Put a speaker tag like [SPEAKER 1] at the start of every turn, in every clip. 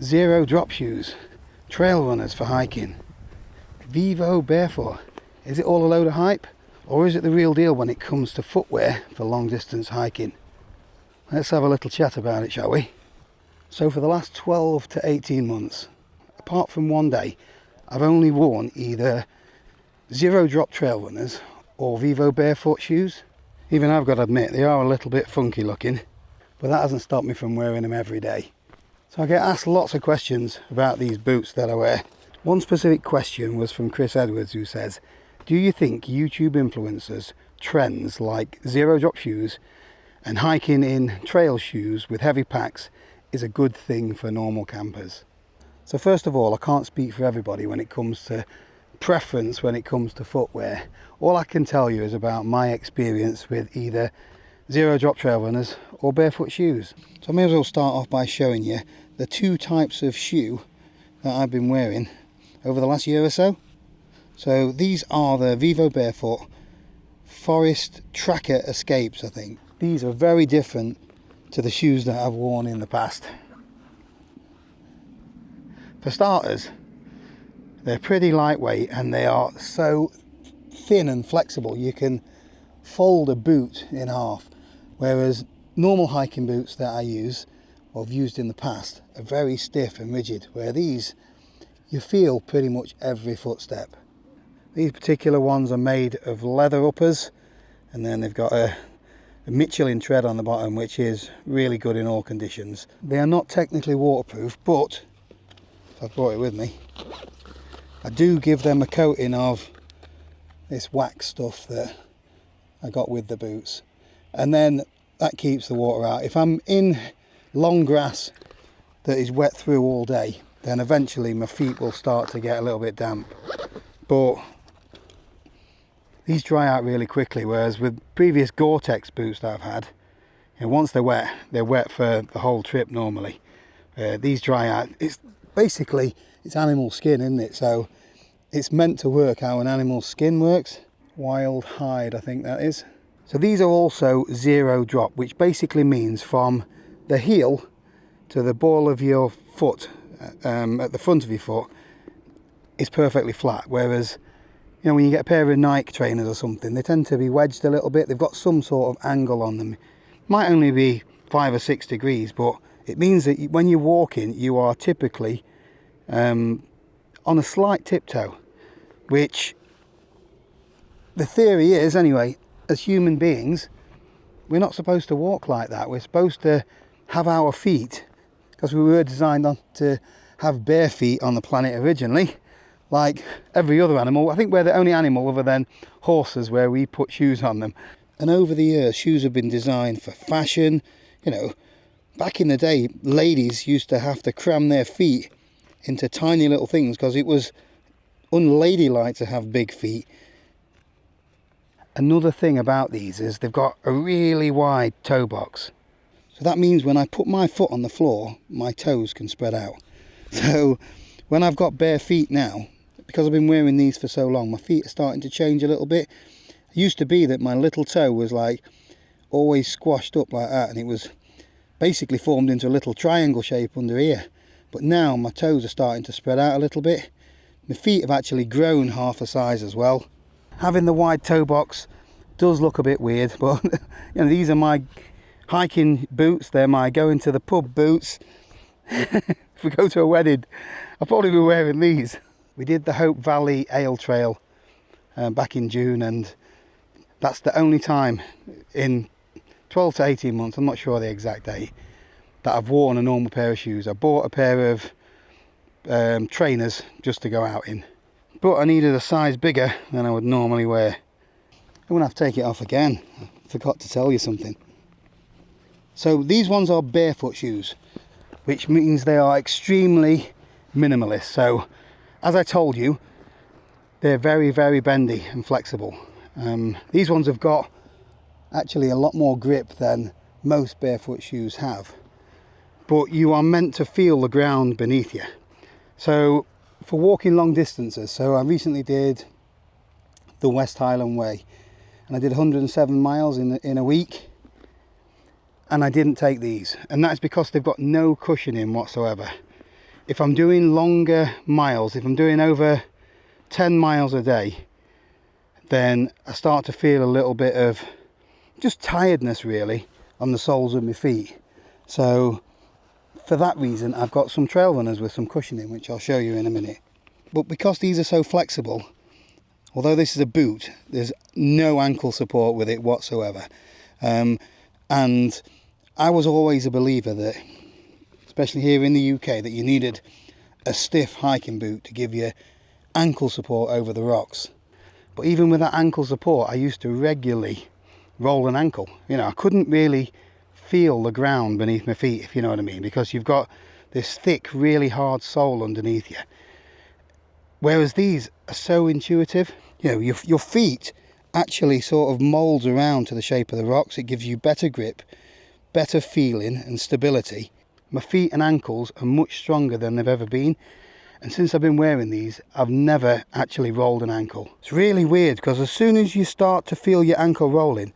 [SPEAKER 1] Zero drop shoes, trail runners for hiking, Vivo Barefoot. Is it all a load of hype, or is it the real deal when it comes to footwear for long distance hiking? Let's have a little chat about it, shall we? So for the last 12 to 18 months, apart from one day, I've only worn either zero drop trail runners or Vivo Barefoot shoes. Even I've got to admit, they are a little bit funky looking, but that hasn't stopped me from wearing them every day. So I get asked lots of questions about these boots that I wear. One specific question was from Chris Edwards, who says, do you think YouTube influencers trends like zero drop shoes and hiking in trail shoes with heavy packs is a good thing for normal campers? So first of all, I can't speak for everybody when it comes to preference when it comes to footwear. All I can tell you is about my experience with either zero drop trail runners or barefoot shoes. So I may as well start off by showing you the two types of shoe that I've been wearing over the last year or so. So these are the Vivo Barefoot Forest Tracker Escapes, I think. These are very different to the shoes that I've worn in the past. For starters, they're pretty lightweight and they are so thin and flexible you can fold a boot in half, whereas normal hiking boots that I use or have used in the past are very stiff and rigid, where these you feel pretty much every footstep. These particular ones are made of leather uppers, and then they've got a Michelin tread on the bottom, which is really good in all conditions. They are not technically waterproof, but I've brought it with me. I do give them a coating of this wax stuff that I got with the boots, and then that keeps the water out. If I'm in long grass that is wet through all day, then eventually my feet will start to get a little bit damp. But these dry out really quickly, whereas with previous Gore-Tex boots that I've had, you know, once they're wet for the whole trip normally. These dry out. It's basically, it's animal skin, isn't it? So it's meant to work how an animal's skin works. Wild hide, I think that is. So these are also zero drop, which basically means from the heel to the ball of your foot, at the front of your foot, is perfectly flat. Whereas, you know, when you get a pair of Nike trainers or something, they tend to be wedged a little bit. They've got some sort of angle on them. Might only be 5 or 6 degrees, but it means that when you're walking, you are typically on a slight tiptoe, which the theory is, anyway, as human beings, we're not supposed to walk like that. We're supposed to have our feet, because we were designed to have bare feet on the planet originally, like every other animal. I think we're the only animal other than horses where we put shoes on them. And over the years, shoes have been designed for fashion. You know, back in the day, ladies used to have to cram their feet into tiny little things because it was unladylike to have big feet. Another thing about these is they've got a really wide toe box. So that means when I put my foot on the floor, my toes can spread out. So when I've got bare feet now, because I've been wearing these for so long, my feet are starting to change a little bit. It used to be that my little toe was like always squashed up like that, and it was basically formed into a little triangle shape under here. But now my toes are starting to spread out a little bit. My feet have actually grown half a size as well. Having the wide toe box does look a bit weird, but you know, these are my hiking boots. They're my going to the pub boots. If we go to a wedding, I'll probably be wearing these. We did the Hope Valley Ale Trail back in June, and that's the only time in 12 to 18 months, I'm not sure the exact date, that I've worn a normal pair of shoes. I bought a pair of trainers just to go out in, but I needed a size bigger than I would normally wear. I'm going to have to take it off again. I forgot to tell you something. So these ones are barefoot shoes, which means they are extremely minimalist. So as I told you, they're very, very bendy and flexible. These ones have got actually a lot more grip than most barefoot shoes have, but you are meant to feel the ground beneath you. So for walking long distances, so I recently did the West Highland Way, and I did 107 miles in a week, and I didn't take these, and that's because they've got no cushioning whatsoever. if I'm doing longer miles, if I'm doing over 10 miles a day, then I start to feel a little bit of just tiredness really on the soles of my feet. So for that reason, I've got some trail runners with some cushioning, which I'll show you in a minute. But because these are so flexible, although this is a boot, there's no ankle support with it whatsoever. And I was always a believer that, especially here in the UK, that you needed a stiff hiking boot to give you ankle support over the rocks. But even with that ankle support, I used to regularly roll an ankle. You know, I couldn't really feel the ground beneath my feet, if you know what I mean, because you've got this thick, really hard sole underneath you. Whereas these are so intuitive. You know, your feet actually sort of molds around to the shape of the rocks. It gives you better grip, better feeling and stability. My feet and ankles are much stronger than they've ever been. And since I've been wearing these, I've never actually rolled an ankle. It's really weird because as soon as you start to feel your ankle rolling,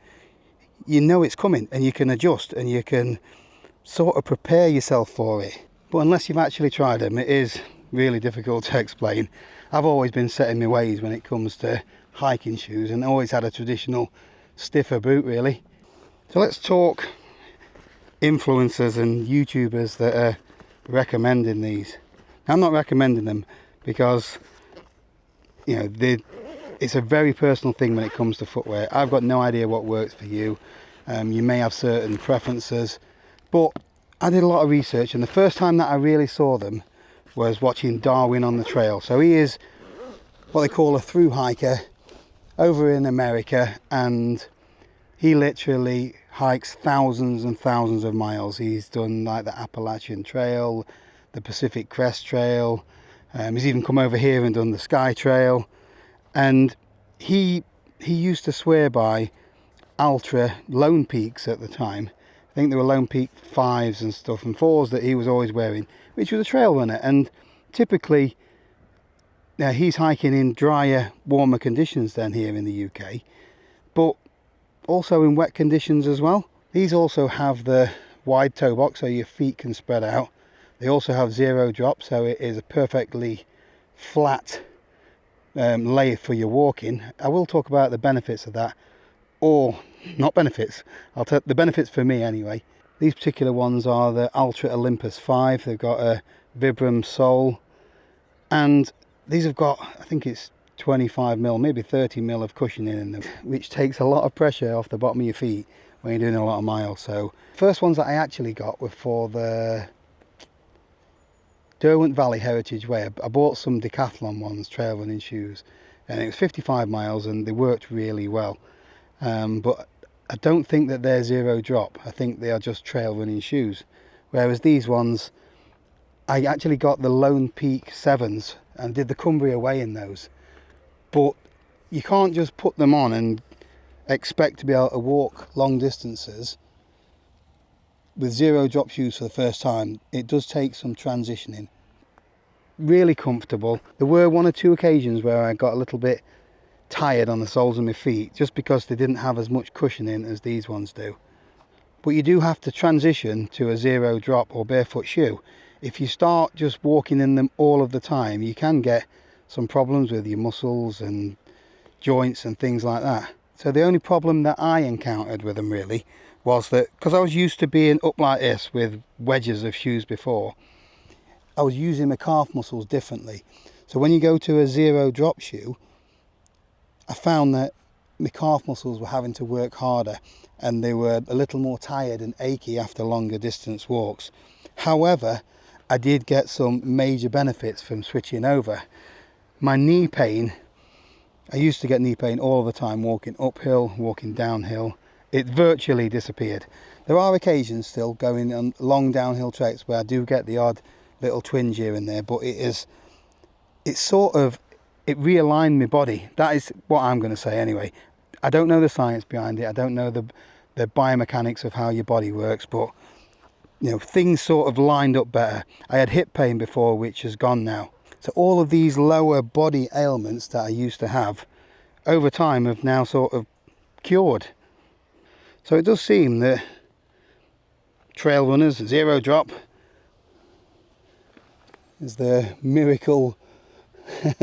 [SPEAKER 1] you know it's coming and you can adjust and you can sort of prepare yourself for it. But unless you've actually tried them, it is really difficult to explain. I've always been set in my ways when it comes to hiking shoes and always had a traditional stiffer boot really. So let's talk influencers and YouTubers that are recommending these. Now, I'm not recommending them because, you know, it's a very personal thing when it comes to footwear. I've got no idea what works for you. You may have certain preferences, but I did a lot of research, and the first time that I really saw them was watching Darwin on the Trail. So he is what they call a thru hiker over in America, and he literally hikes thousands and thousands of miles. He's done like the Appalachian Trail, the Pacific Crest Trail. He's even come over here and done the Sky Trail. And he used to swear by ultra lone peaks at the time. I think there were lone peak 5s and stuff and 4s that he was always wearing, which was a trail runner. And typically he's hiking in drier, warmer conditions than here in the UK, but also in wet conditions as well. These also have the wide toe box so your feet can spread out. They also have zero drop, so it is a perfectly flat lay for your walking. I will talk about the benefits of that, or not benefits. I'll tell the benefits for me anyway. These particular ones are the Ultra Olympus 5. They've got a Vibram sole, and these have got, I think it's 25mm, maybe 30mm of cushioning in them, which takes a lot of pressure off the bottom of your feet when you're doing a lot of miles. So first ones that I actually got were for the Derwent Valley Heritage Way. I bought some decathlon ones, trail running shoes, and it was 55 miles and they worked really well. But I don't think that they're zero drop. I think they are just trail running shoes. Whereas these ones, I actually got the Lone Peak 7s and did the Cumbria Way in those. But you can't just put them on and expect to be able to walk long distances with zero drop shoes for the first time. It does take some transitioning. Really comfortable. There were one or two occasions where I got a little bit tired on the soles of my feet just because they didn't have as much cushioning as these ones do. But you do have to transition to a zero drop or barefoot shoe. If you start just walking in them all of the time, you can get some problems with your muscles and joints and things like that. So the only problem that I encountered with them really was that because I was used to being up like this with wedges of shoes before, I was using my calf muscles differently. So when you go to a zero drop shoe, I found that my calf muscles were having to work harder and they were a little more tired and achy after longer distance walks. However, I did get some major benefits from switching over. My knee pain, I used to get knee pain all the time walking uphill, walking downhill. It virtually disappeared. There are occasions still going on long downhill treks where I do get the odd little twinge here and there, but it realigned my body. That is what I'm going to say anyway. I don't know the science behind it. I don't know the biomechanics of how your body works, but you know, things sort of lined up better. I had hip pain before, which has gone now. So all of these lower body ailments that I used to have over time have now sort of cured. So it does seem that trail runners, zero drop, is the miracle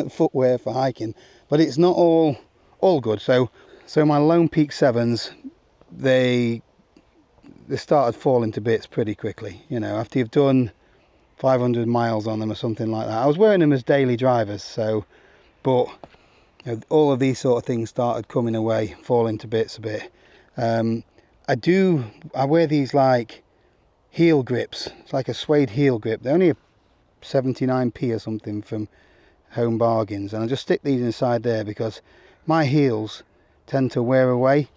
[SPEAKER 1] footwear for hiking, but it's not all good. So my Lone Peak 7s, they started falling to bits pretty quickly, you know, after you've done 500 miles on them or something like that. I was wearing them as daily drivers, so, but you know, all of these sort of things started coming away, falling to bits a bit. I wear these like heel grips. It's like a suede heel grip. They're only a 79p or something from Home Bargains, and I just stick these inside there because my heels tend to wear away.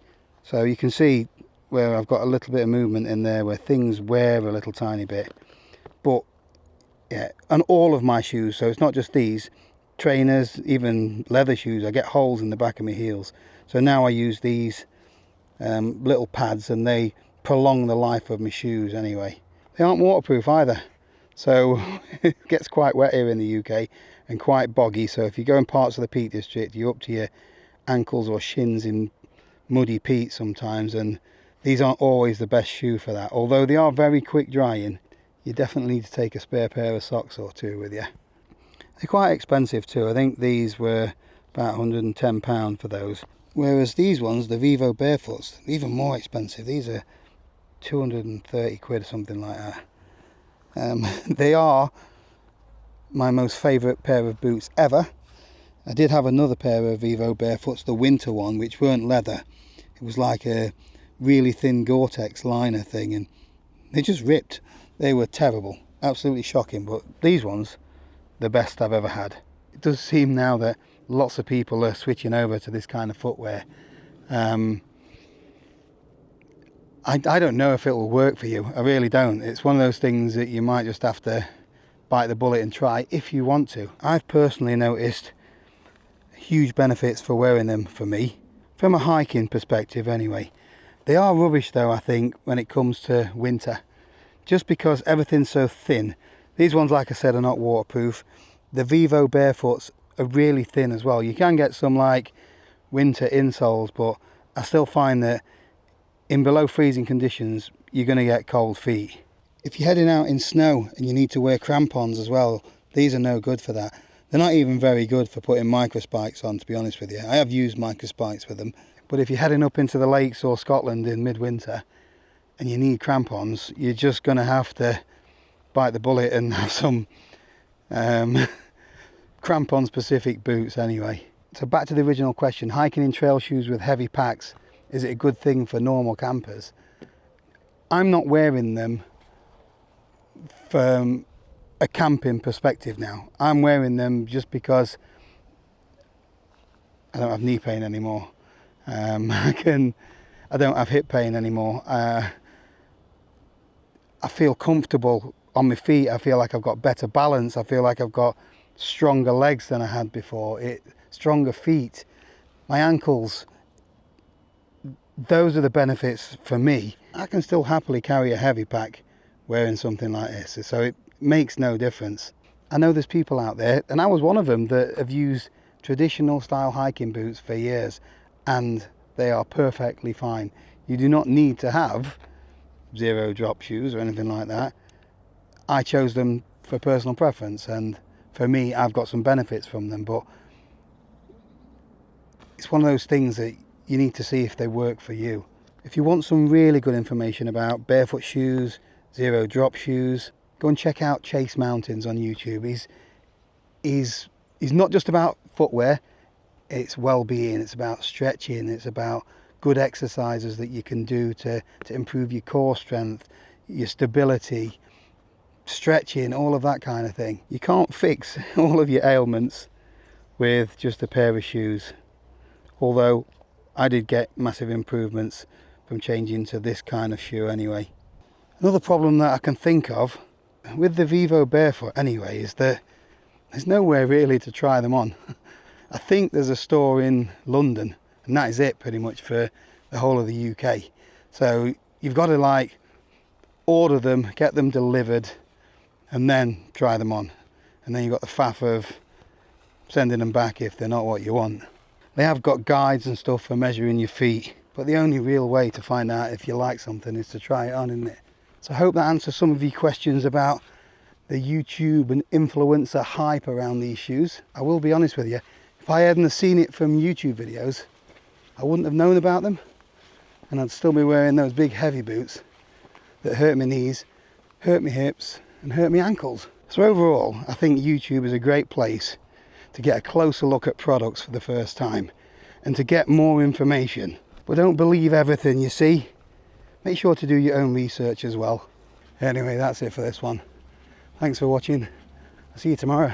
[SPEAKER 1] So you can see where I've got a little bit of movement in there where things wear a little tiny bit. But yeah, and all of my shoes, so it's not just these, trainers, even leather shoes, I get holes in the back of my heels. So now I use these little pads, and they prolong the life of my shoes anyway. They aren't waterproof either, so it gets quite wet here in the UK and quite boggy. So if you go in parts of the Peak District, you're up to your ankles or shins in muddy peat sometimes, and these aren't always the best shoe for that. Although they are very quick drying, you definitely need to take a spare pair of socks or two with you. They're quite expensive too. I think these were about £110 for those. Whereas these ones, the Vivo Barefoots, even more expensive. These are 230 quid or something like that. They are my most favourite pair of boots ever. I did have another pair of Evo Barefoots, the winter one, which weren't leather. It was like a really thin Gore-Tex liner thing, and they just ripped. They were terrible, absolutely shocking. But these ones, the best I've ever had. It does seem now that lots of people are switching over to this kind of footwear. I don't know if it will work for you. I really don't. It's one of those things that you might just have to bite the bullet and try if you want to. I've personally noticed huge benefits for wearing them for me, from a hiking perspective anyway. They are rubbish though, I think, when it comes to winter, just because everything's so thin. These ones, like I said, are not waterproof. The Vivo Barefoots are really thin as well. You can get some like winter insoles, but I still find that in below freezing conditions you're going to get cold feet. If you're heading out in snow and you need to wear crampons as well, these are no good for that. They're not even very good for putting micro spikes on, to be honest with you. I have used micro spikes with them, but if you're heading up into the lakes or Scotland in midwinter and you need crampons, you're just going to have to bite the bullet and have some crampon specific boots anyway. So back to the original question, hiking in trail shoes with heavy packs, is it a good thing for normal campers? I'm not wearing them from a camping perspective now. I'm wearing them just because I don't have knee pain anymore. I don't have hip pain anymore. I feel comfortable on my feet. I feel like I've got better balance. I feel like I've got stronger legs than I had before. Stronger feet. My ankles, those are the benefits for me. I can still happily carry a heavy pack wearing something like this, so it makes no difference. I know there's people out there, and I was one of them, that have used traditional style hiking boots for years, and they are perfectly fine. You do not need to have zero drop shoes or anything like that. I chose them for personal preference, and for me, I've got some benefits from them, but it's one of those things that you need to see if they work for you. If you want some really good information about barefoot shoes, zero drop shoes, go and check out Chase Mountains on YouTube. He's not just about footwear, it's well-being, it's about stretching, it's about good exercises that you can do to improve your core strength, your stability, stretching, all of that kind of thing. You can't fix all of your ailments with just a pair of shoes, although I did get massive improvements from changing to this kind of shoe anyway. Another problem that I can think of with the Vivo Barefoot anyway is that there's nowhere really to try them on. I think there's a store in London, and that is it pretty much for the whole of the UK. So you've got to like order them, get them delivered, and then try them on. And then you've got the faff of sending them back if they're not what you want. They have got guides and stuff for measuring your feet, but the only real way to find out if you like something is to try it on, isn't it? So I hope that answers some of your questions about the YouTube and influencer hype around these shoes. I will be honest with you, if I hadn't seen it from YouTube videos, I wouldn't have known about them, and I'd still be wearing those big heavy boots that hurt my knees, hurt my hips and hurt my ankles. So overall, I think YouTube is a great place to get a closer look at products for the first time and to get more information. But don't believe everything you see. Make sure to do your own research as well. Anyway, that's it for this one. Thanks for watching. I'll see you tomorrow.